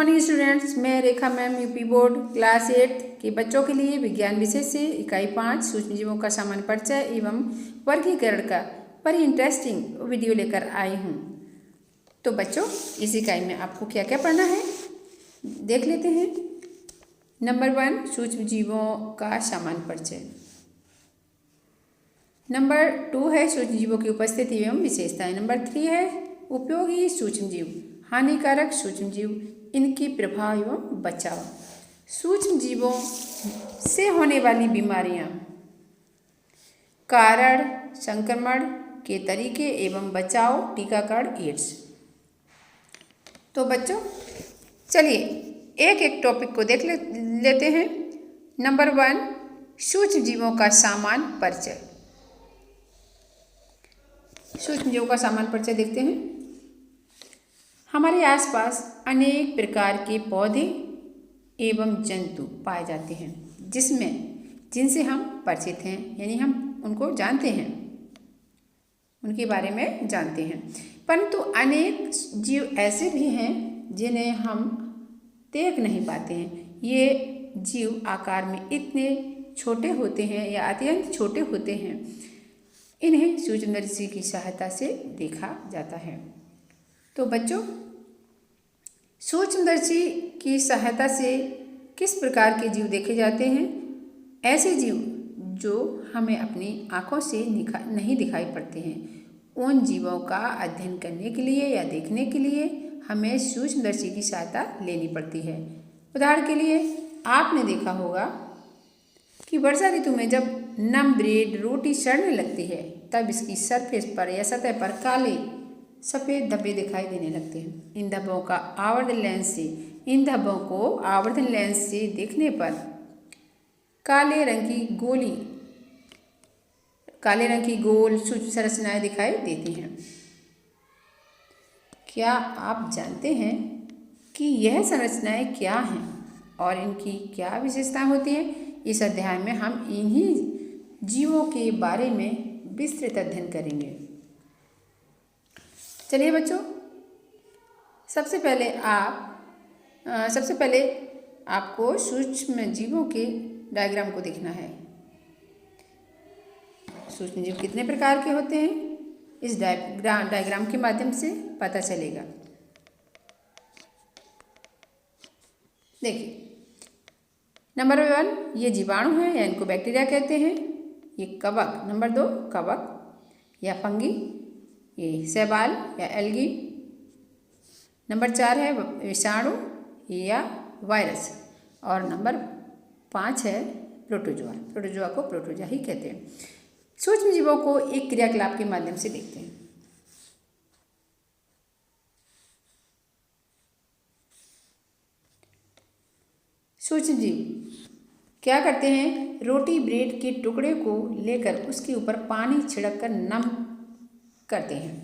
Morning students, मैं रेखा ma'am UP board class 8 के बच्चों के लिए विज्ञान विषय से इकाई 5 सूक्ष्मजीवों का सामान्य परिचय एवं वर्गीकरण का बड़ी इंटरेस्टिंग वीडियो लेकर आई हूँ। तो बच्चों, इस इकाई में आपको क्या क्या पढ़ना है देख लेते हैं। नंबर 1 सूक्ष्मजीवों का सामान्य परिचय। नंबर 2 है सूक्ष्मजीवों की उपस्थिति एवं विशेषताएं। नंबर 3 है उपयोगी सूक्ष्मजीव, हानिकारक सूक्ष्मजीव, इनकी प्रभाव एवं बचाव, सूक्ष्मजीवों से होने वाली बीमारियां, कारण, संक्रमण के तरीके एवं बचाव, टीकाकरण, एड्स। तो बच्चों चलिए एक एक टॉपिक को देख लेते हैं। नंबर 1 सूक्ष्मजीवों का सामान्य परिचय। सूक्ष्मजीवों का सामान्य परिचय देखते हैं। हमारे आसपास अनेक प्रकार के पौधे एवं जंतु पाए जाते हैं जिनसे हम परिचित हैं, यानी हम उनको जानते हैं, उनके बारे में जानते हैं। परंतु अनेक जीव ऐसे भी हैं जिन्हें हम देख नहीं पाते हैं। ये जीव आकार में इतने छोटे होते हैं या अत्यंत छोटे होते हैं, इन्हें सूक्ष्मदर्शी की सहायता से देखा जाता है। तो बच्चों, सूक्ष्मदर्शी की सहायता से किस प्रकार के जीव देखे जाते हैं? ऐसे जीव जो हमें अपनी आँखों से नहीं दिखाई पड़ते हैं, उन जीवों का अध्ययन करने के लिए या देखने के लिए हमें सूक्ष्मदर्शी की सहायता लेनी पड़ती है। उदाहरण के लिए आपने देखा होगा कि वर्षा ऋतु में जब नम ब्रेड रोटी सड़ने लगती है, तब इसकी सरफेस पर या सतह पर काले सफ़ेद धब्बे दिखाई देने लगते हैं। इन धब्बों को आवर्धन लेंस से देखने पर काले रंग की गोल सूक्ष्म संरचनाएं दिखाई देती हैं। क्या आप जानते हैं कि यह संरचनाएं क्या हैं और इनकी क्या विशेषताएं होती हैं? इस अध्याय में हम इन्हीं जीवों के बारे में विस्तृत अध्ययन करेंगे। चलिए बच्चों, सबसे पहले आपको सूक्ष्म जीवों के डायग्राम को देखना है। सूक्ष्म जीव कितने प्रकार के होते हैं, इस डायग्राम के माध्यम से पता चलेगा। देखिए, नंबर 1 ये जीवाणु हैं या इनको बैक्टीरिया कहते हैं। ये कवक, नंबर 2 कवक या फंगी, ये शैवाल या एल्गी। नंबर 4 है विषाणु या वायरस, और नंबर 5 है प्रोटोजोआ को प्रोटोजोआ ही कहते हैं। सूक्ष्म जीवों को एक क्रियाकलाप के माध्यम से देखते हैं। सूक्ष्म जीव क्या करते हैं? रोटी ब्रेड के टुकड़े को लेकर उसके ऊपर पानी छिड़ककर नम करते हैं।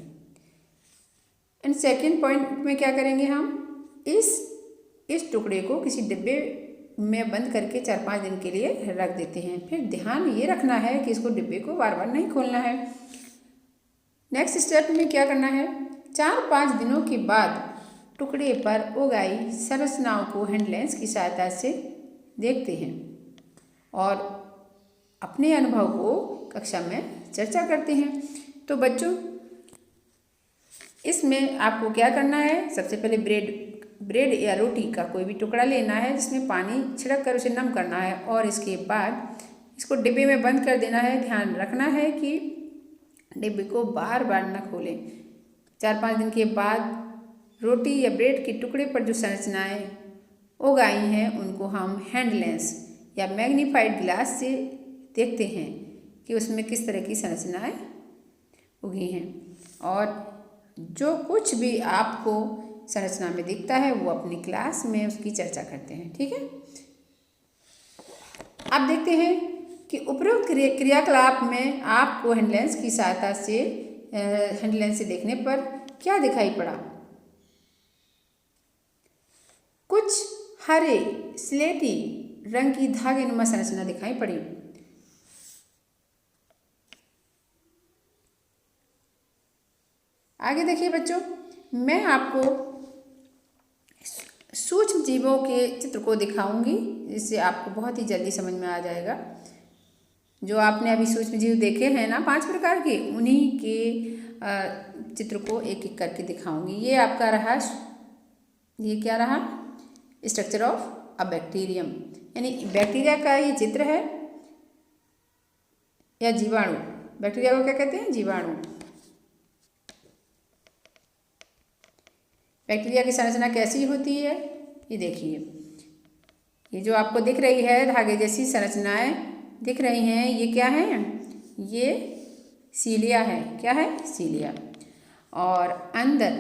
एंड सेकेंड पॉइंट में क्या करेंगे? हम इस टुकड़े को किसी डिब्बे में बंद करके 4-5 दिन के लिए रख देते हैं। फिर ध्यान ये रखना है कि इसको डिब्बे को बार बार नहीं खोलना है। नेक्स्ट स्टेप में क्या करना है? 4-5 दिनों के बाद टुकड़े पर उगाई संरचनाओं को हैंड लेंस की सहायता से देखते हैं और अपने अनुभव को कक्षा में चर्चा करते हैं। तो बच्चों, इसमें आपको क्या करना है? सबसे पहले ब्रेड या रोटी का कोई भी टुकड़ा लेना है जिसमें पानी छिड़क कर उसे नम करना है, और इसके बाद इसको डिब्बे में बंद कर देना है। ध्यान रखना है कि डिब्बे को बार बार न खोलें। 4-5 दिन के बाद रोटी या ब्रेड के टुकड़े पर जो संरचनाएं उगाई हैं उनको हम हैंड लेंस या मैग्नीफाइड ग्लास से देखते हैं कि उसमें किस तरह की संरचनाएं उगी हैं, और जो कुछ भी आपको संरचना में दिखता है वो अपनी क्लास में उसकी चर्चा करते हैं। ठीक है, अब देखते हैं कि उपरोक्त क्रियाकलाप में आपको हैंड लेंस की सहायता से हैंड लेंस से देखने पर क्या दिखाई पड़ा। कुछ हरे स्लेटी रंग की धागेनुमा संरचना दिखाई पड़ी। आगे देखिए बच्चों, मैं आपको सूक्ष्म सूक्ष्म जीवों के चित्र को दिखाऊंगी, जिससे आपको बहुत ही जल्दी समझ में आ जाएगा। जो आपने अभी सूक्ष्म जीव देखे हैं ना 5 प्रकार के, उन्हीं के चित्र को एक एक करके दिखाऊंगी। ये आपका रहा, ये क्या रहा, स्ट्रक्चर ऑफ अ बैक्टीरियम, यानी बैक्टीरिया का ये चित्र है या जीवाणु। बैक्टीरिया को क्या कहते हैं, जीवाणु। बैक्टीरिया की संरचना कैसी होती है, ये देखिए, ये जो आपको दिख रही है धागे जैसी संरचनाएं दिख रही हैं, ये क्या है, ये सीलिया है। क्या है, सीलिया। और अंदर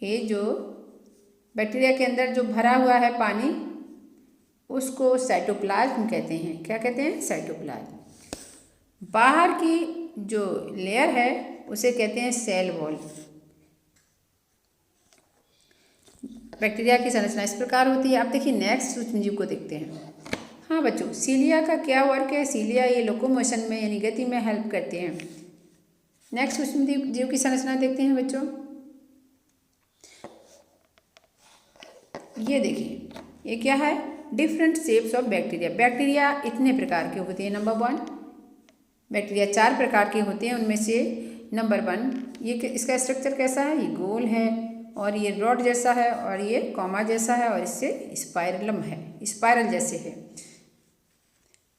ये जो बैक्टीरिया के अंदर जो भरा हुआ है पानी, उसको साइटोप्लाज्म कहते हैं। क्या कहते हैं, साइटोप्लाज्म। बाहर की जो लेयर है उसे कहते हैं सेल वॉल। बैक्टीरिया की संरचना इस प्रकार होती है। अब देखिए नेक्स्ट सूक्ष्मजीव को देखते हैं। हाँ बच्चों, सीलिया का क्या वर्क है, सीलिया ये लोकोमोशन में यानी गति में हेल्प करते हैं। नेक्स्ट सूक्ष्मजीव जीव की संरचना देखते हैं बच्चों। ये देखिए, ये क्या है, different shapes of bacteria. Bacteria इतने प्रकार के होते हैं। नंबर 1, बैक्टीरिया 4 प्रकार के होते हैं, उनमें से नंबर 1, ये इसका स्ट्रक्चर कैसा है, ये गोल है और ये रॉड जैसा है और ये कॉमा जैसा है और इससे स्पाइरलम है, स्पाइरल जैसे है।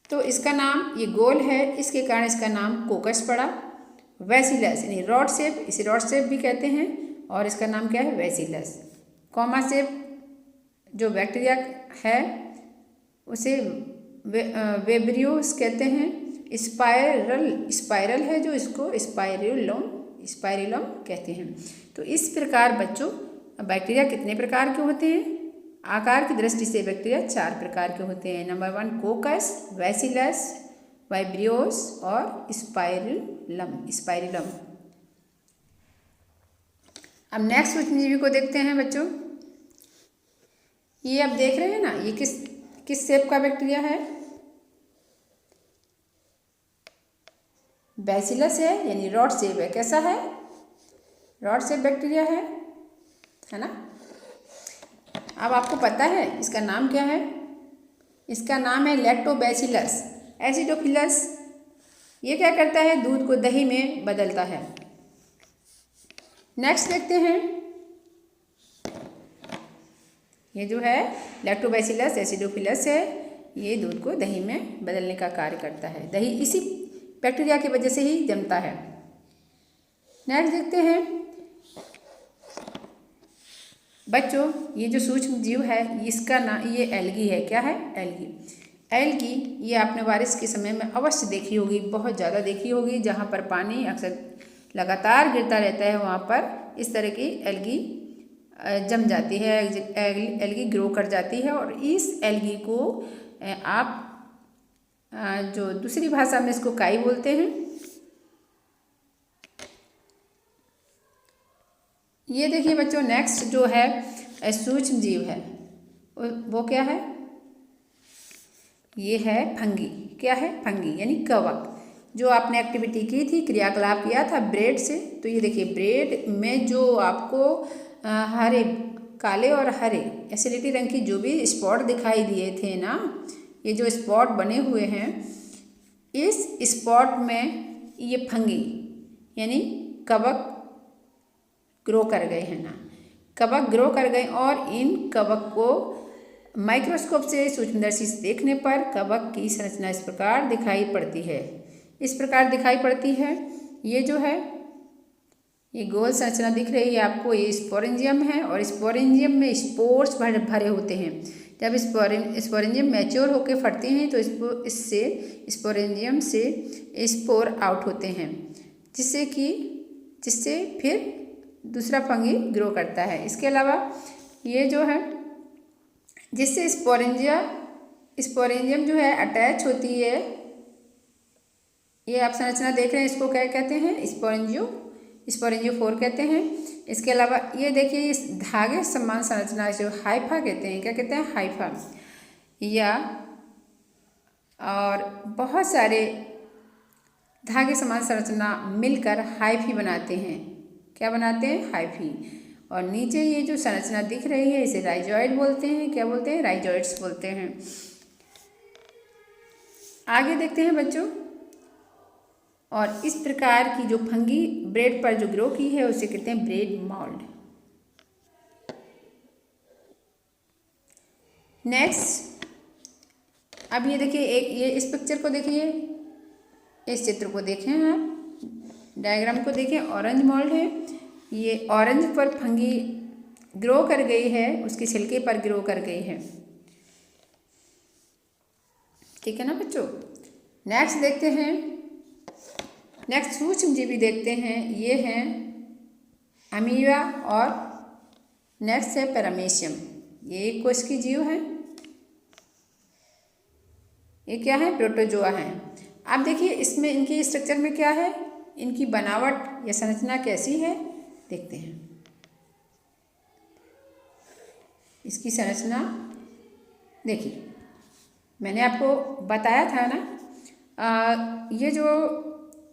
तो इसका नाम, ये गोल है, इसके कारण इसका नाम कोकस पड़ा। वैसिलस यानी रॉड शेप, इसे रॉड शेप भी कहते हैं और इसका नाम क्या है, वैसिलस। कॉमा शेप जो बैक्टीरिया है उसे वेब्रियोस कहते हैं। स्पाइरल है जो इसको स्पाइरलम कहते हैं। तो इस प्रकार बच्चों बैक्टीरिया कितने प्रकार के होते हैं, आकार की दृष्टि से बैक्टीरिया 4 प्रकार के होते हैं। नंबर 1 कोकस, वैसिलस, वाइब्रियोस और स्पाइरलम। अब नेक्स्ट सूक्ष्मजीवी को देखते हैं बच्चों। ये आप देख रहे हैं ना, ये किस शेप का बैक्टीरिया है, बैसिलस है यानी रॉड शेप है। कैसा है, रॉड शेप बैक्टीरिया है ना। अब आपको पता है इसका नाम क्या है, इसका नाम है लैक्टोबैसिलस एसिडोफिलस। ये क्या करता है, दूध को दही में बदलता है। नेक्स्ट देखते हैं, ये जो है लैक्टोबैसिलस एसिडोफिलस है, ये दूध को दही में बदलने का कार्य करता है। दही इसी बैक्टीरिया की वजह से ही जमता है। नेक्स्ट देखते हैं बच्चों, ये जो सूक्ष्म जीव है इसका नाम, ये एल्गी है। क्या है, एल्गी ये आपने बारिश के समय में अवश्य देखी होगी, बहुत ज़्यादा देखी होगी। जहाँ पर पानी अक्सर लगातार गिरता रहता है वहाँ पर इस तरह की एल्गी जम जाती है, एल्गी ग्रो कर जाती है। और इस एल्गी को आप जो दूसरी भाषा में इसको काई बोलते हैं। ये देखिए बच्चों, नेक्स्ट जो है सूक्ष्म जीव है वो क्या है, ये है फंगी। क्या है, फंगी यानी कवक। जो आपने एक्टिविटी की थी, क्रियाकलाप किया था ब्रेड से, तो ये देखिए ब्रेड में जो आपको हरे, काले और हरे एसिडिटी रंग की जो भी स्पॉट दिखाई दिए थे ना, ये जो स्पॉट बने हुए हैं, इस स्पॉट में ये फंगी यानी कवक ग्रो कर गए हैं ना, कवक ग्रो कर गए। और इन कवक को माइक्रोस्कोप से सूक्ष्मदर्शी से देखने पर कवक की संरचना इस प्रकार दिखाई पड़ती है, इस प्रकार दिखाई पड़ती है। ये जो है ये गोल संरचना दिख रही है आपको, ये स्पोरेंजियम है और स्पोरेंजियम में स्पोर्स भरे होते हैं। जब स्पोरेंजियम मैच्योर होकर फटते हैं तो इससे स्पोरेंजियम से स्पोर आउट होते हैं, जिससे फिर दूसरा फंगी ग्रो करता है। इसके अलावा ये जो है जिससे स्पोरेंजियम जो है अटैच होती है, ये आप संरचना देख रहे हैं, इसको क्या कहते हैं, स्पोरेंजियोफोर कहते हैं। इसके अलावा ये देखिए इस धागे समान संरचना जो हाइफा कहते हैं, क्या कहते हैं, हाइफा। या और बहुत सारे धागे समान संरचना मिलकर हाइफी बनाते हैं। क्या बनाते हैं, हाइफी। और नीचे ये जो संरचना दिख रही है इसे राइजॉइड बोलते हैं। क्या बोलते हैं? राइजॉइड्स बोलते हैं। आगे देखते हैं बच्चों। और इस प्रकार की जो फंगी ब्रेड पर जो ग्रो की है उसे कहते हैं ब्रेड मॉल्ड। नेक्स्ट, अब ये देखिए, एक ये इस पिक्चर को देखिए, इस चित्र को देखें, आप डायग्राम को देखें। ऑरेंज मॉल्ड है, ये ऑरेंज पर फंगी ग्रो कर गई है, उसके छिलके पर ग्रो कर गई है। ठीक है ना बच्चों। नेक्स्ट देखते हैं, नेक्स्ट सूक्ष्मजीवी देखते हैं। ये हैं अमीबा और नेक्स्ट है पैरामीशियम। ये एक कोश की जीव है। ये क्या है? प्रोटोजोआ है। आप देखिए इसमें इनके स्ट्रक्चर में क्या है, इनकी बनावट या संरचना कैसी है देखते हैं। इसकी संरचना देखिए, मैंने आपको बताया था ना,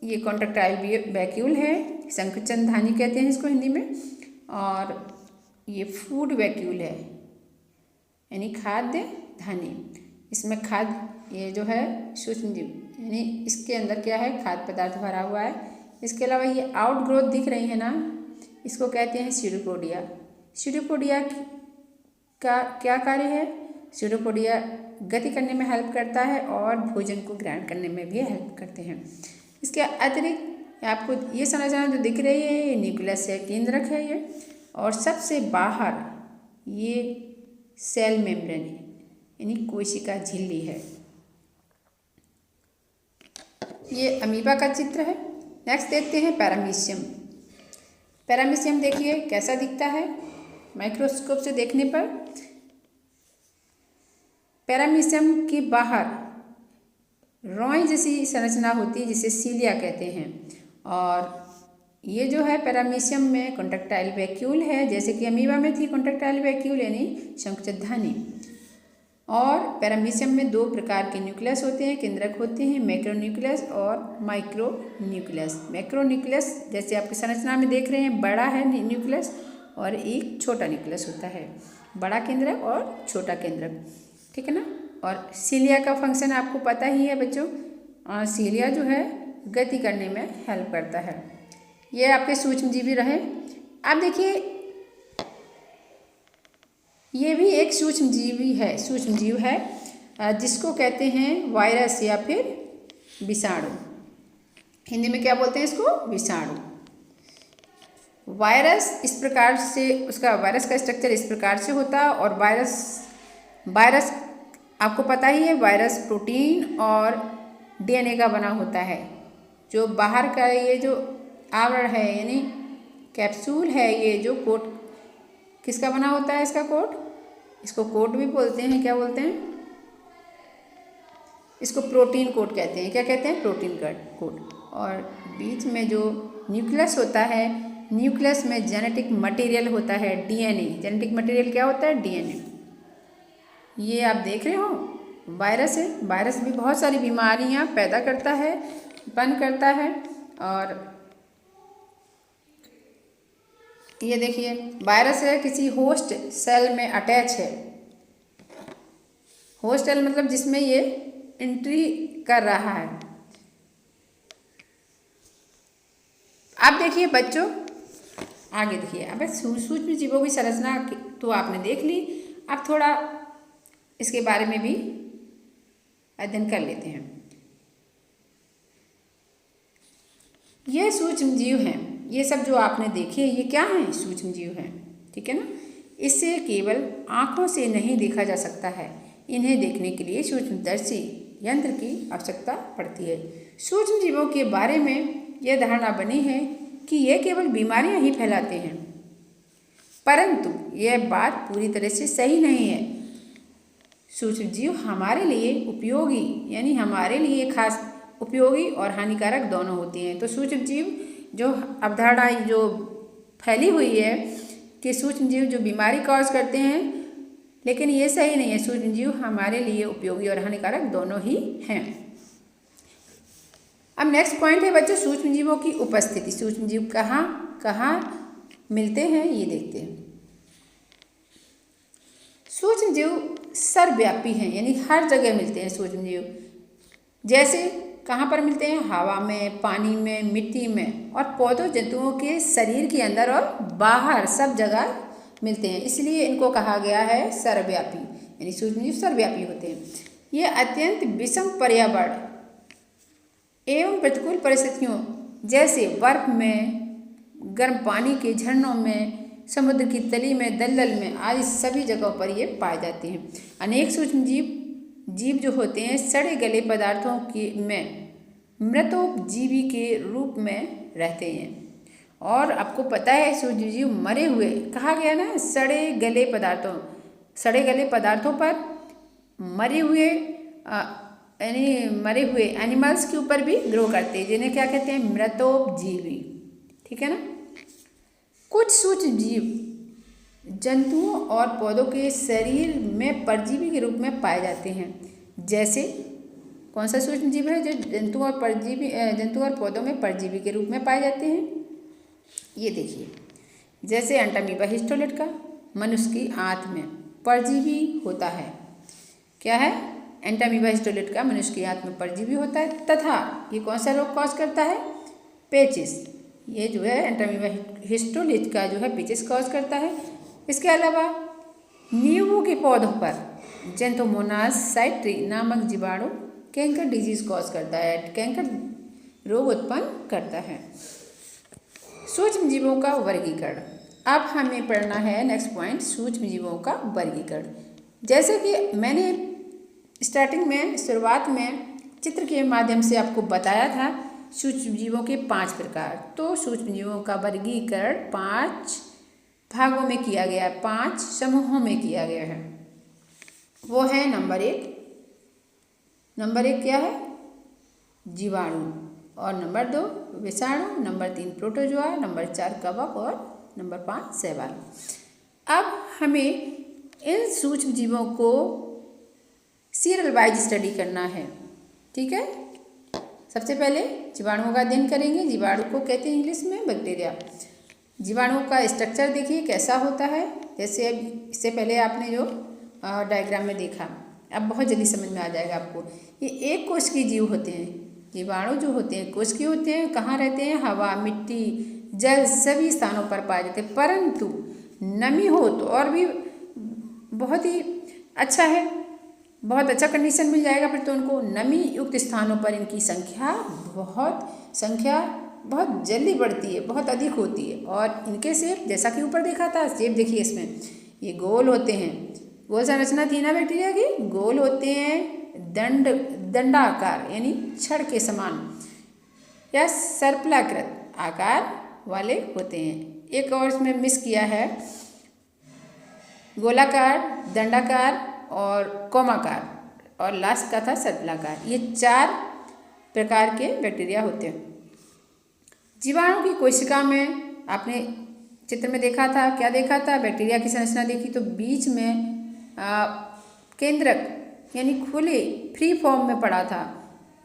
ये कॉन्ट्रैक्टाइल वैक्यूल है, संकुचन धानी कहते हैं इसको हिंदी में, और ये फूड वैक्यूल है यानी खाद्य धानी। इसमें खाद्य, ये जो है सूक्ष्मजीव यानी इसके अंदर क्या है, खाद्य पदार्थ भरा हुआ है। इसके अलावा ये आउट ग्रोथ दिख रही है ना, इसको कहते हैं स्यूडोपोडिया। स्यूडोपोडिया का क्या कार्य है? स्यूडोपोडिया गति करने में हेल्प करता है और भोजन को ग्रहण करने में भी हेल्प करते हैं। इसके अतिरिक्त आपको ये संरचना जो दिख रही है, ये न्यूक्लियस है, केंद्रक है ये, और सबसे बाहर ये सेल मेम्ब्रेन है यानी कोशिका झिल्ली है। ये अमीबा का चित्र है। नेक्स्ट देखते हैं पैरामीशियम। पैरामीशियम देखिए कैसा दिखता है माइक्रोस्कोप से देखने पर। पैरामीशियम के बाहर रोई जैसी संरचना होती है जिसे सीलिया कहते हैं, और ये जो है पैरामीशियम में कॉन्ट्रैक्टाइल वैक्यूल है, जैसे कि अमीबा में थी कॉन्ट्रैक्टाइल वैक्यूल यानी संकुचित धानी। और पैरामीशियम में दो प्रकार के न्यूक्लियस होते हैं, केंद्रक होते हैं, मैक्रोन्यूक्लियस और माइक्रोन्यूक्लियस। मैक्रोन्यूक्लियस जैसे आपकी संरचना में देख रहे हैं, बड़ा है न्यूक्लियस और एक छोटा न्यूक्लियस होता है, बड़ा केंद्रक और छोटा केंद्रक। ठीक है ना। और सीलिया का फंक्शन आपको पता ही है बच्चों, और सीलिया जो है गति करने में हेल्प करता है। ये आपके सूक्ष्मजीवी रहे। अब देखिए ये भी एक सूक्ष्मजीव है जिसको कहते हैं वायरस या फिर विषाणु। हिंदी में क्या बोलते हैं इसको? विषाणु। वायरस इस प्रकार से, उसका वायरस का स्ट्रक्चर इस प्रकार से होता है। और वायरस आपको पता ही है, वायरस प्रोटीन और डीएनए का बना होता है। जो बाहर का ये जो आवरण है यानी कैप्सूल है, ये जो कोट किसका बना होता है? इसका कोट, इसको कोट भी बोलते हैं। क्या बोलते हैं इसको? प्रोटीन कोट कहते हैं। क्या कहते हैं? Protein coat. और बीच में जो न्यूक्लियस होता है, न्यूक्लियस में जेनेटिक मटेरियल होता है, डीएनए। जेनेटिक मटेरियल क्या होता है? डीएनए। ये आप देख रहे हो वायरस है। वायरस भी बहुत सारी बीमारियां पैदा करता है, उत्पन्न करता है। और ये देखिए वायरस है, किसी होस्ट सेल में अटैच है। होस्ट सेल मतलब जिसमें ये एंट्री कर रहा है। अब देखिए बच्चों, आगे देखिए। अब सूक्ष्म जीवों की संरचना तो आपने देख ली, अब थोड़ा इसके बारे में भी अध्ययन कर लेते हैं। ये सूक्ष्म जीव हैं, ये सब जो आपने देखे ये क्या हैं? सूक्ष्म जीव हैं। ठीक है ना। इससे केवल आँखों से नहीं देखा जा सकता है, इन्हें देखने के लिए सूक्ष्मदर्शी यंत्र की आवश्यकता पड़ती है। सूक्ष्म जीवों के बारे में यह धारणा बनी है कि ये केवल बीमारियां ही फैलाते हैं, परंतु यह बात पूरी तरह से सही नहीं है। सूक्ष्म जीव हमारे लिए उपयोगी यानी हमारे लिए खास उपयोगी और हानिकारक दोनों होते हैं। तो सूक्ष्म जीव जो अवधारणा जो फैली हुई है कि सूक्ष्म जीव जो बीमारी कॉज करते हैं, लेकिन ये सही नहीं है। सूक्ष्म जीव हमारे लिए उपयोगी और हानिकारक दोनों ही हैं। अब नेक्स्ट पॉइंट है बच्चों सूक्ष्म जीवों की उपस्थिति। सूक्ष्म जीव कहाँ मिलते हैं ये देखते हैं। सूक्ष्म जीव सर्वव्यापी हैं, यानी हर जगह मिलते हैं सूक्ष्म जीव। जैसे कहाँ पर मिलते हैं? हवा में, पानी में, मिट्टी में और पौधों जंतुओं के शरीर के अंदर और बाहर सब जगह मिलते हैं। इसलिए इनको कहा गया है सर्वव्यापी, यानी सूक्ष्म जीव सर्वव्यापी होते हैं। ये अत्यंत विषम पर्यावरण एवं प्रतिकूल परिस्थितियों जैसे बर्फ में, गर्म पानी के झरनों में, समुद्र की तली में, दलदल में आदि सभी जगहों पर ये पाए जाते हैं। अनेक सूक्ष्म जीव जो होते हैं सड़े गले पदार्थों के में मृतोपजीवी के रूप में रहते हैं। और आपको पता है सूक्ष्म जीव मरे हुए कहा गया ना, सड़े गले पदार्थों पर मरे हुए यानी मरे हुए एनिमल्स के ऊपर भी ग्रो करते हैं, जिन्हें क्या कहते हैं? मृतोपजीवी। ठीक है ना। कुछ सूक्ष्म जीव जंतुओं और पौधों के शरीर में परजीवी के रूप में पाए जाते हैं। जैसे कौन सा सूक्ष्म जीव है जो जंतु और पौधों में परजीवी के रूप में पाए जाते हैं? ये देखिए, जैसे एंटामीबा हिस्टोलेट का मनुष्य की आंत में परजीवी होता है। क्या है? एंटामीबा हिस्टोलेट का मनुष्य की आंत में परजीवी होता है। तथा ये कौन सा रोग कॉज करता है? पेचिस। ये जो है एंटामीबा हिस्टोलेट का जो है पेचिस कॉज करता है। इसके अलावा नींबू के पौधों पर जेंथोमोनास साइट्री नामक जीवाणु कैंकर डिजीज कॉज करता है, कैंकर रोग उत्पन्न करता है। सूक्ष्म जीवों का वर्गीकरण। अब हमें पढ़ना है नेक्स्ट पॉइंट, सूक्ष्म जीवों का वर्गीकरण। जैसे कि मैंने स्टार्टिंग में शुरुआत में चित्र के माध्यम से आपको बताया था सूक्ष्म जीवों के 5 प्रकार। तो सूक्ष्म जीवों का वर्गीकरण 5 भागों में किया गया है, 5 समूहों में किया गया है। वो है नंबर एक क्या है? जीवाणु। और नंबर 2 विषाणु, नंबर 3 प्रोटोजोआ, नंबर 4 कवक और नंबर 5 शैवाल। अब हमें इन सूक्ष्म जीवों को सीरियल वाइज स्टडी करना है। ठीक है। सबसे पहले जीवाणुओं का अध्ययन करेंगे। जीवाणु को कहते हैं इंग्लिश में बैक्टीरिया। जीवाणु का स्ट्रक्चर देखिए कैसा होता है। जैसे इससे पहले आपने जो डायग्राम में देखा, अब बहुत जल्दी समझ में आ जाएगा आपको। ये एक कोश के जीव होते हैं। जीवाणु जो होते हैं कोश के होते हैं। कहाँ रहते हैं? हवा, मिट्टी, जल सभी स्थानों पर पाए जाते हैं। परंतु नमी हो तो और भी बहुत ही अच्छा है, बहुत अच्छा कंडीशन मिल जाएगा। फिर तो उनको नमी युक्त स्थानों पर इनकी संख्या बहुत जल्दी बढ़ती है, बहुत अधिक होती है। और इनके शेप जैसा कि ऊपर देखा था, शेप देखिए इसमें ये गोल होते हैं। गोल संरचना थी ना बैक्टीरिया की, गोल होते हैं, दंडाकार यानी छड़ के समान या सर्पलाकृत आकार वाले होते हैं। एक और इसमें मिस किया है, गोलाकार, दंडाकार और कोमाकार, और लास्ट का था सर्पलाकार। ये 4 प्रकार के बैक्टीरिया होते हैं। जीवाणु की कोशिका में आपने चित्र में देखा था, क्या देखा था? बैक्टीरिया की संरचना देखी तो बीच में केंद्रक यानी खुले फ्री फॉर्म में पड़ा था,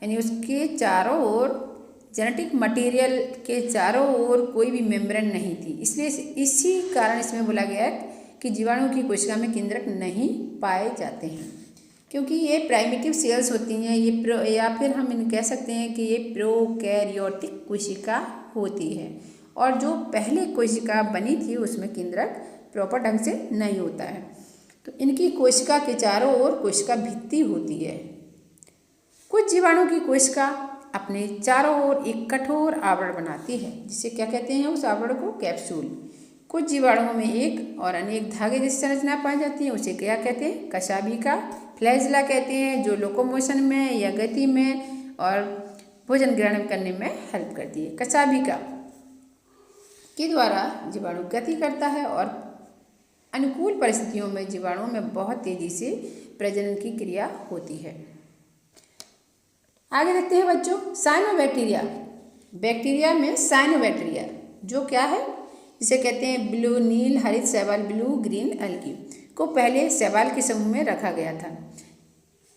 यानी उसके चारों ओर जेनेटिक मटेरियल के चारों ओर कोई भी मेम्ब्रेन नहीं थी। इसलिए इसी कारण इसमें बोला गया है कि जीवाणु की कोशिका में केंद्रक नहीं पाए जाते हैं, क्योंकि ये प्राइमेटिव सेल्स होती हैं। ये या फिर हम इन कह सकते हैं कि ये प्रोकैरियोटिक कोशिका होती है, और जो पहले कोशिका बनी थी उसमें केंद्रक प्रॉपर ढंग से नहीं होता है। तो इनकी कोशिका के चारों ओर कोशिका भित्ति होती है। कुछ जीवाणु की कोशिका अपने चारों ओर एक कठोर आवरण बनाती है, जिसे क्या कहते हैं? उस आवरण को कैप्सूल। कुछ जीवाणुओं में एक और अनेक धागे जैसी संरचना पाई जाती है, उसे क्या कहते हैं? कशाभिका। फ्लैजिला कहते हैं, जो लोकोमोशन में या गति में और भोजन ग्रहण करने में हेल्प करती है। कशाभिका के द्वारा जीवाणु गति करता है और अनुकूल परिस्थितियों में जीवाणुओं में बहुत तेजी से प्रजनन की क्रिया होती है। आगे देखते हैं बच्चों, साइनोबैक्टीरिया। बैक्टीरिया में साइनोबैक्टीरिया जो क्या है, जिसे कहते हैं ब्लू, नील, हरित शैवाल, ब्लू ग्रीन एल्गी को पहले शैवाल के समूह में रखा गया था,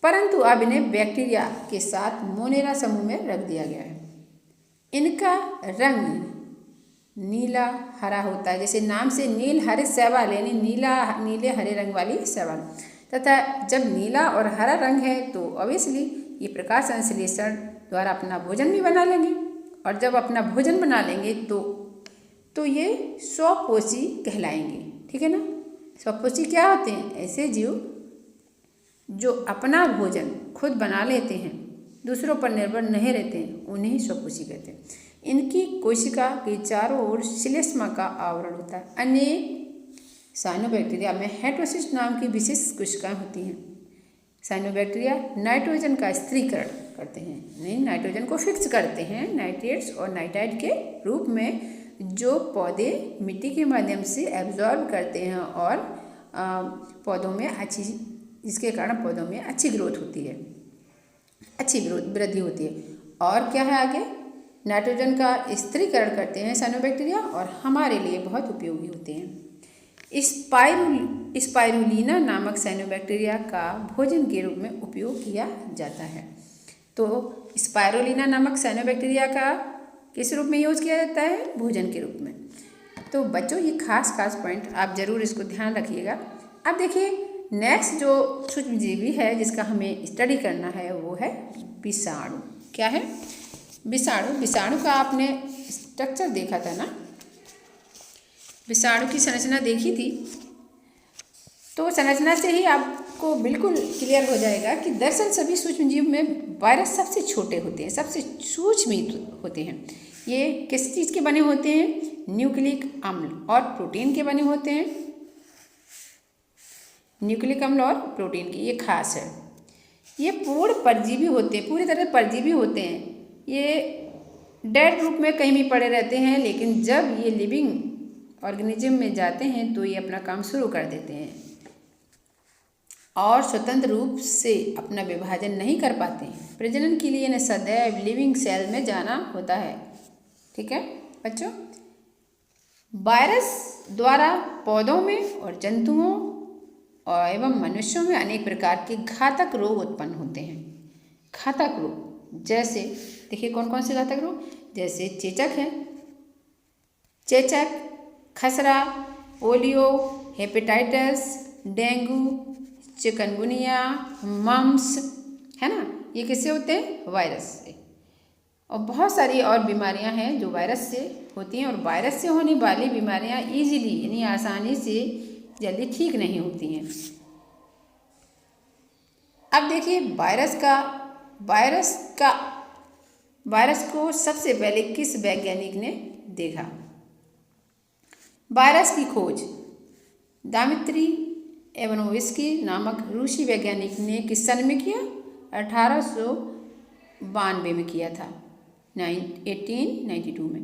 परंतु अब इन्हें बैक्टीरिया के साथ मोनेरा समूह में रख दिया गया है। इनका रंग नीला हरा होता है, जैसे नाम से नील हरे शैवाल यानी नीले हरे रंग वाली शैवाल। तथा जब नीला और हरा रंग है तो ऑब्वियसली ये प्रकाश संश्लेषण द्वारा अपना भोजन भी बना लेंगे, और जब अपना भोजन बना लेंगे तो ये स्वपोषी कहलाएंगे। ठीक है ना। स्वपोषी क्या होते हैं? ऐसे जीव जो अपना भोजन खुद बना लेते हैं, दूसरों पर निर्भर नहीं रहते हैं, उन्हें स्वपोषी कहते हैं। इनकी कोशिका के चारों ओर श्लेष्मा का आवरण होता है। अनेक साइनोबैक्टीरिया में हेटेरोसिस्ट नाम की विशेष कोशिकाएं होती हैं। साइनोबैक्टीरिया नाइट्रोजन का स्थिरीकरण करते हैं, नहीं नाइट्रोजन को फिक्स करते हैं नाइट्रेट्स और नाइट्राइट के रूप में, जो पौधे मिट्टी के माध्यम से एब्जॉर्ब करते हैं और पौधों में जिसके कारण पौधों में अच्छी ग्रोथ होती है, अच्छी वृद्धि होती है। और क्या है आगे? नाइट्रोजन का स्थिरीकरण करते हैं साइनोबैक्टीरिया और हमारे लिए बहुत उपयोगी होते हैं। स्पाइरुलिना नामक साइनोबैक्टीरिया का भोजन के रूप में उपयोग किया जाता है। तो स्पाइरुलिना नामक साइनोबैक्टीरिया का किस रूप में यूज़ किया जाता है? भोजन के रूप में। तो बच्चों ये खास पॉइंट आप ज़रूर इसको ध्यान रखिएगा। अब देखिए नेक्स्ट जो सूक्ष्मजीवी है जिसका हमें स्टडी करना है वो है विषाणु। क्या है? विषाणु का आपने स्ट्रक्चर देखा था ना, विषाणु की संरचना देखी थी, तो संरचना से ही आपको बिल्कुल क्लियर हो जाएगा कि दरअसल सभी सूक्ष्मजीव में वायरस सबसे छोटे होते हैं, सबसे सूक्ष्म होते हैं। ये किस चीज़ के बने होते हैं? न्यूक्लिक अम्ल और प्रोटीन के बने होते हैं। न्यूक्लिक अम्ल और प्रोटीन की ये खास है। ये पूर्ण परजीवी होते हैं, पूरी तरह परजीवी होते हैं। ये डेड रूप में कहीं भी पड़े रहते हैं, लेकिन जब ये लिविंग ऑर्गेनिज्म में जाते हैं तो ये अपना काम शुरू कर देते हैं और स्वतंत्र रूप से अपना विभाजन नहीं कर पाते हैं। प्रजनन के लिए इन्हें सदैव लिविंग सेल में जाना होता है। ठीक है बच्चों। वायरस द्वारा पौधों में और जंतुओं और एवं मनुष्यों में अनेक प्रकार के घातक रोग उत्पन्न होते हैं। घातक रोग जैसे देखिए कौन कौन से घातक रोग? जैसे चेचक है, चेचक, खसरा, polio, hepatitis, dengue, chikungunya, mumps, है ना, ये किससे होते हैं? वायरस से। और बहुत सारी और बीमारियां हैं जो वायरस से होती हैं, और वायरस से होने वाली बीमारियां इजीली यानी आसानी से जल्दी ठीक नहीं होती हैं। अब देखिए वायरस को सबसे पहले किस वैज्ञानिक ने देखा? वायरस की खोज दामित्री एवनोविस्की नामक रूसी वैज्ञानिक ने किस सन में किया? 1892 में किया था, 1892 में।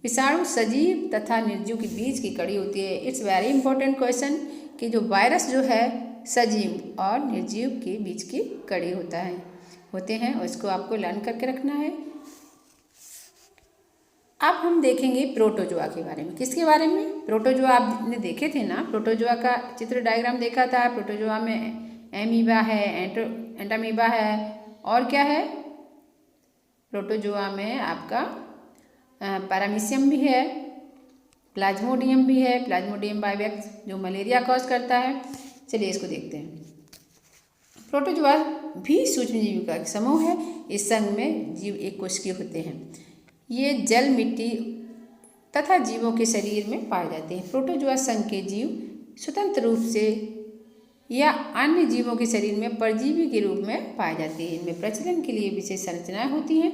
विषाणु सजीव तथा निर्जीव के बीच की कड़ी होती है। इट्स वेरी इंपॉर्टेंट क्वेश्चन कि जो वायरस जो है सजीव और निर्जीव के बीच की कड़ी होते हैं, और इसको आपको लर्न करके रखना है। अब हम देखेंगे प्रोटोजोआ के बारे में। किसके बारे में? प्रोटोजोआ आपने देखे थे ना, प्रोटोजोआ का चित्र डायग्राम देखा था। प्रोटोजोआ में एमीबा है, एंटामीबा है, और क्या है? प्रोटोजोआ में आपका पैरामीशियम भी है, प्लाज्मोडियम भी है, प्लाज्मोडियम बाइवेक्स जो मलेरिया कॉज करता है। चलिए इसको देखते हैं। प्रोटोजोआ भी सूक्ष्मजीवी का एक समूह है। इस संघ में जीव एक कोशिकीय होते हैं। ये जल, मिट्टी तथा जीवों के शरीर में पाए जाते हैं। प्रोटोजोआ संघ के जीव स्वतंत्र रूप से या अन्य जीवों के शरीर में परजीवी के रूप में पाए जाते हैं। इनमें प्रजनन के लिए विशेष संरचनाएं होती हैं।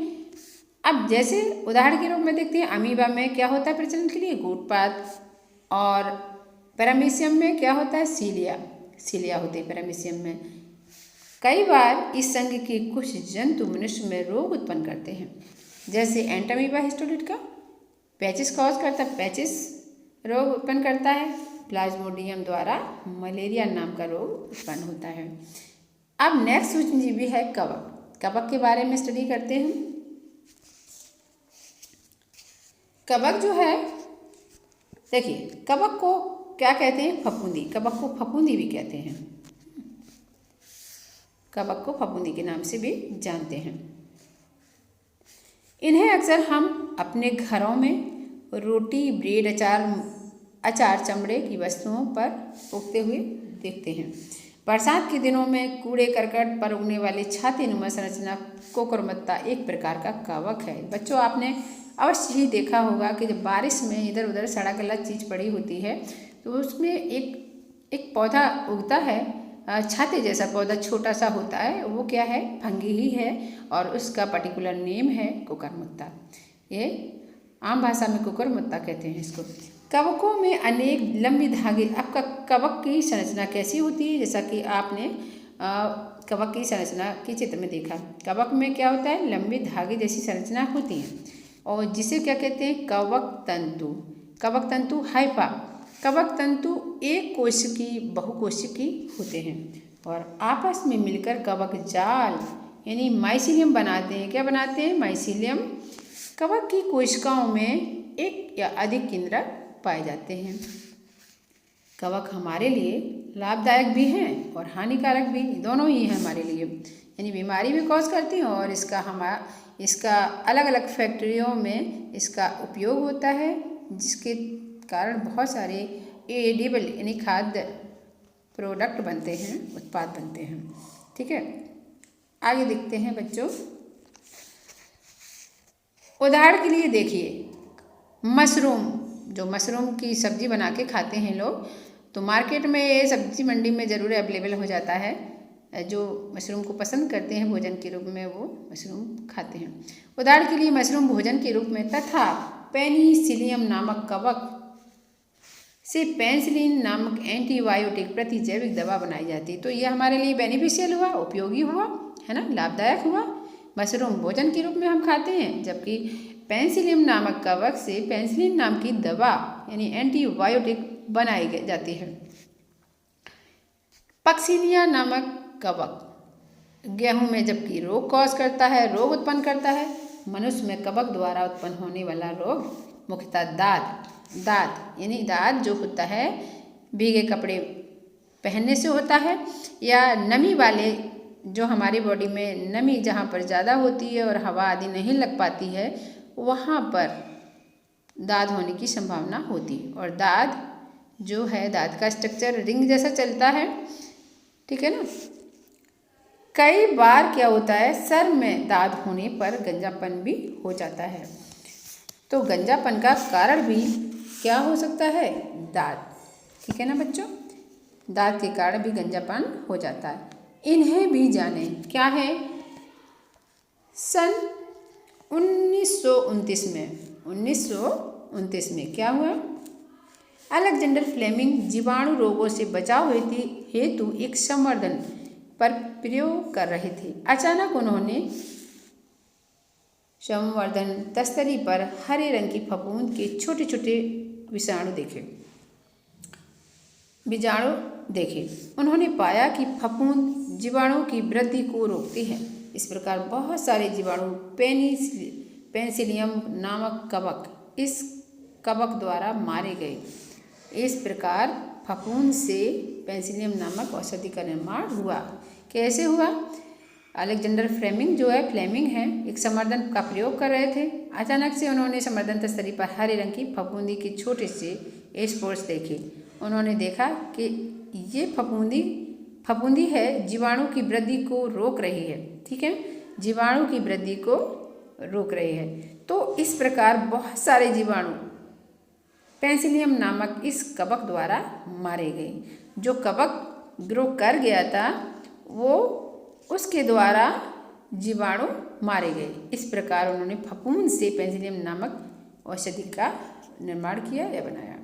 अब जैसे उदाहरण के रूप में देखते हैं, अमीबा में क्या होता है प्रजनन के लिए? गूटपाद। और पैरामीशियम में क्या होता है? सीलिया होते हैं पैरामीशियम में। कई बार इस संघ के कुछ जंतु मनुष्य में रोग उत्पन्न करते हैं, जैसे एंटामीबा हिस्टोलिट का पैचिस कॉज करता है, पैचिस रोग उत्पन्न करता है। प्लाज्मोडियम द्वारा मलेरिया नाम का रोग उत्पन्न होता है। अब नेक्स्ट सूक्ष्मजीवी है कवक। कवक के बारे में स्टडी करते हैं। कवक जो है, देखिए कवक को क्या कहते हैं? फफूंदी। कवक को फफूंदी भी कहते हैं। कवक को फफूंदी के नाम से भी जानते हैं। इन्हें अक्सर हम अपने घरों में रोटी, ब्रेड, अचार चमड़े की वस्तुओं पर उगते हुए देखते हैं। बरसात के दिनों में कूड़े करकट पर उगने वाली छातीनुमा संरचना कोकुरमुत्ता एक प्रकार का कवक है। बच्चों, आपने अवश्य ही देखा होगा कि जब बारिश में इधर उधर सड़ा गला चीज़ पड़ी होती है तो उसमें एक पौधा उगता है, छाते जैसा पौधा छोटा सा होता है, वो क्या है? फंगी ही है और उसका पर्टिकुलर नेम है कोकुरमुत्ता। ये आम भाषा में कोकुरमुत्ता कहते हैं इसको। कवकों में अनेक लंबी धागे। आपका कवक की संरचना कैसी होती है? जैसा कि आपने कवक की संरचना के चित्र में देखा, कवक में क्या होता है? लंबी धागे जैसी संरचना होती है और जिसे क्या कहते हैं? कवक तंतु। कवक तंतु हाइफा। कवक तंतु एक कोशिकी बहुकोशिकी होते हैं और आपस में मिलकर कवक जाल यानी माइसीलियम बनाते हैं। क्या बनाते हैं? माइसीलियम। कवक की कोशिकाओं में एक या अधिक केंद्रक पाए जाते हैं। कवक हमारे लिए लाभदायक भी हैं और हानिकारक भी, दोनों ही हैं हमारे लिए। यानी बीमारी भी कॉज करती हैं और इसका अलग अलग फैक्ट्रियों में इसका उपयोग होता है, जिसके कारण बहुत सारे एडिबल यानी खाद्य प्रोडक्ट बनते हैं, उत्पाद बनते हैं। ठीक है, आगे देखते हैं बच्चों। उदाहरण के लिए देखिए, मशरूम, जो मशरूम की सब्जी बना के खाते हैं लोग, तो मार्केट में ये सब्जी मंडी में ज़रूर अवेलेबल हो जाता है। जो मशरूम को पसंद करते हैं भोजन के रूप में, वो मशरूम खाते हैं। उदाहरण के लिए मशरूम भोजन के रूप में तथा पेनिसिलियम नामक कवक से पेनिसिलिन नामक एंटीबायोटिक प्रतिजैविक दवा बनाई जाती है। तो ये हमारे लिए बेनिफिशियल हुआ, उपयोगी हुआ, है ना, लाभदायक हुआ। मशरूम भोजन के रूप में हम खाते हैं, जबकि पेनिसिलियम नामक कवक से पेनिसिलिन नाम की दवा यानी एंटीबायोटिक बनाई जाती है। पक्सिनिया नामक कवक गेहूं में जबकि रोग कॉज करता है, रोग उत्पन्न करता है। मनुष्य में कवक द्वारा उत्पन्न होने वाला रोग मुख्यतः दाद यानी दाद जो होता है भीगे कपड़े पहनने से होता है, या नमी वाले, जो हमारी बॉडी में नमी जहाँ पर ज़्यादा होती है और हवा आदि नहीं लग पाती है, वहाँ पर दाद होने की संभावना होती है। और दाद जो है, दाद का स्ट्रक्चर रिंग जैसा चलता है, ठीक है ना। कई बार क्या होता है, सर में दाद होने पर गंजापन भी हो जाता है। तो गंजापन का कारण भी क्या हो सकता है? दाद। ठीक है ना बच्चों, दाद के कारण भी गंजापन हो जाता है। इन्हें भी जाने क्या है। सन 1929 में क्या हुआ? अलेक्जेंडर फ्लेमिंग जीवाणु रोगों से बचाव हेतु एक संवर्धन पर प्रयोग कर रहे थे। अचानक उन्होंने संवर्धन तस्तरी पर हरे रंग की फफूंद के छोटे छोटे विषाणु देखे। उन्होंने पाया कि फफूंद जीवाणु की वृद्धि को रोकती है। इस प्रकार बहुत सारे जीवाणु पेनिसिलियम नामक कवक इस कवक द्वारा मारे गए। इस प्रकार फफूंद से पेनिसिलियम नामक औषधि का निर्माण हुआ। कैसे हुआ? अलेक्जेंडर फ्लेमिंग है, एक संवर्धन का प्रयोग कर रहे थे। अचानक से उन्होंने संवर्धन तस्तरी पर हरे रंग की फफूंदी के छोटे से स्पोर्स देखे। उन्होंने देखा कि ये फफूंदी है जीवाणु की वृद्धि को रोक रही है। ठीक है, जीवाणु की वृद्धि को रोक रही है। तो इस प्रकार बहुत सारे जीवाणु पेनिसिलियम नामक इस कवक द्वारा मारे गए। जो कवक ग्रो कर गया था वो उसके द्वारा जीवाणु मारे गए। इस प्रकार उन्होंने फफूंद से पेनिसिलियम नामक औषधि का निर्माण किया या बनाया।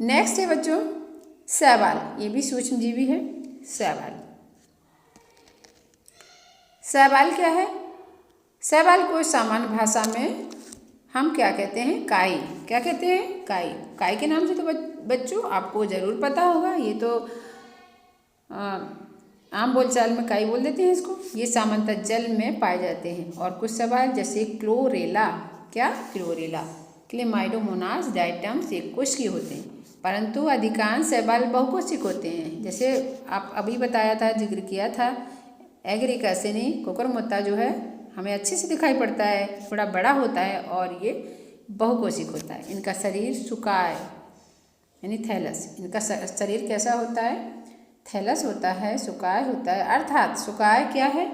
नेक्स्ट है बच्चों शैवाल। ये भी सूक्ष्मजीवी है। शैवाल क्या है? शैवाल को सामान्य भाषा में हम क्या कहते हैं? काई। क्या कहते हैं? काई के नाम से तो बच्चों आपको ज़रूर पता होगा। ये तो आम बोलचाल में काई बोल देते हैं इसको। ये सामान्यतः जल में पाए जाते हैं और कुछ शैवाल जैसे क्लोरेला क्लेमाइडोमोनास डाइटम्स एक कोशिकीय होते हैं, परंतु अधिकांश शैवाल बहुकोशिक होते हैं। जैसे आप अभी बताया था, जिक्र किया था, एगरिकासिनी कोकुरमुत्ता जो है हमें अच्छे से दिखाई पड़ता है, थोड़ा बड़ा होता है और ये बहुकोशिक होता है। इनका शरीर सुकाय यानी थैलस, इनका शरीर कैसा होता है? थैलस होता है, सुकाय होता है। अर्थात सुकाय क्या है?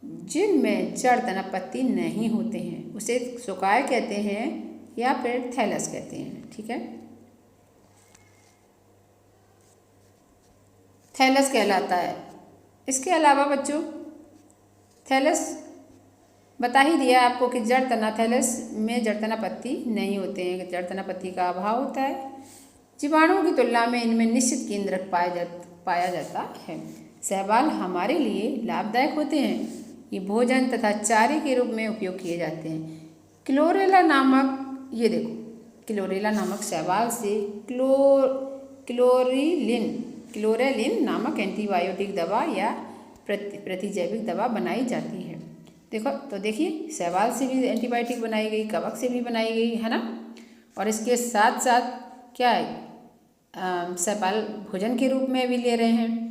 जिनमें जड़ तना पत्ती नहीं होते हैं उसे सुकाय कहते हैं या फिर थैलस कहते हैं। ठीक है, थैलस कहलाता है। इसके अलावा बच्चों थैलस बता ही दिया आपको कि जड़ तना, थैलस में जड़ तना पत्ती नहीं होते हैं, जड़ तना पत्ती का अभाव होता है। जीवाणुओं की तुलना में इनमें निश्चित केंद्रक पाया जाता है। शैवाल हमारे लिए लाभदायक होते हैं। ये भोजन तथा चारे के रूप में उपयोग किए जाते हैं। क्लोरेला नामक, ये देखो, क्लोरेला नामक शैवाल से क्लोरेलिन नामक एंटीबायोटिक दवा या प्रतिजैविक दवा बनाई जाती है। देखो तो देखिए, शैवाल से भी एंटीबायोटिक बनाई गई, कवक से भी बनाई गई है ना। और इसके साथ साथ क्या है, शैवाल भोजन के रूप में भी ले रहे हैं।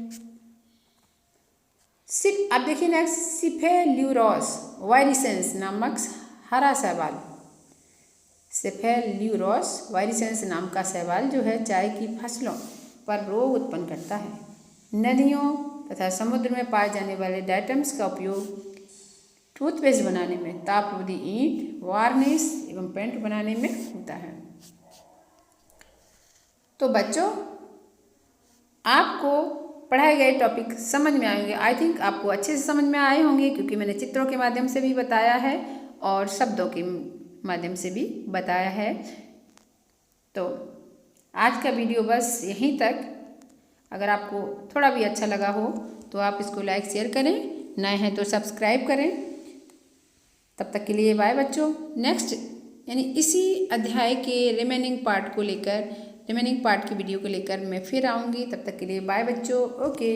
अब देखिए नेक्स्ट, सिफेल्यूरोस वायरिसेंस नामक हरा शैवाल। सिफेल्यूरोस वायरिसेंस नाम का शैवाल जो है चाय की फसलों पर रोग उत्पन्न करता है। नदियों तथा समुद्र में पाए जाने वाले डाइटम्स का उपयोग टूथपेस्ट बनाने में, तापरोधी ईंट, वार्निश एवं पेंट बनाने में होता है। तो बच्चों आपको पढ़ाए गए टॉपिक समझ में आएंगे। आई थिंक आपको अच्छे से समझ में आए होंगे क्योंकि मैंने चित्रों के माध्यम से भी बताया है और शब्दों के माध्यम से भी बताया है। तो आज का वीडियो बस यहीं तक। अगर आपको थोड़ा भी अच्छा लगा हो तो आप इसको लाइक शेयर करें, नए हैं तो सब्सक्राइब करें। तब तक के लिए बाय बच्चों। नेक्स्ट यानी इसी अध्याय के रिमेनिंग पार्ट की वीडियो को लेकर मैं फिर आऊँगी। तब तक के लिए बाय बच्चों। ओके।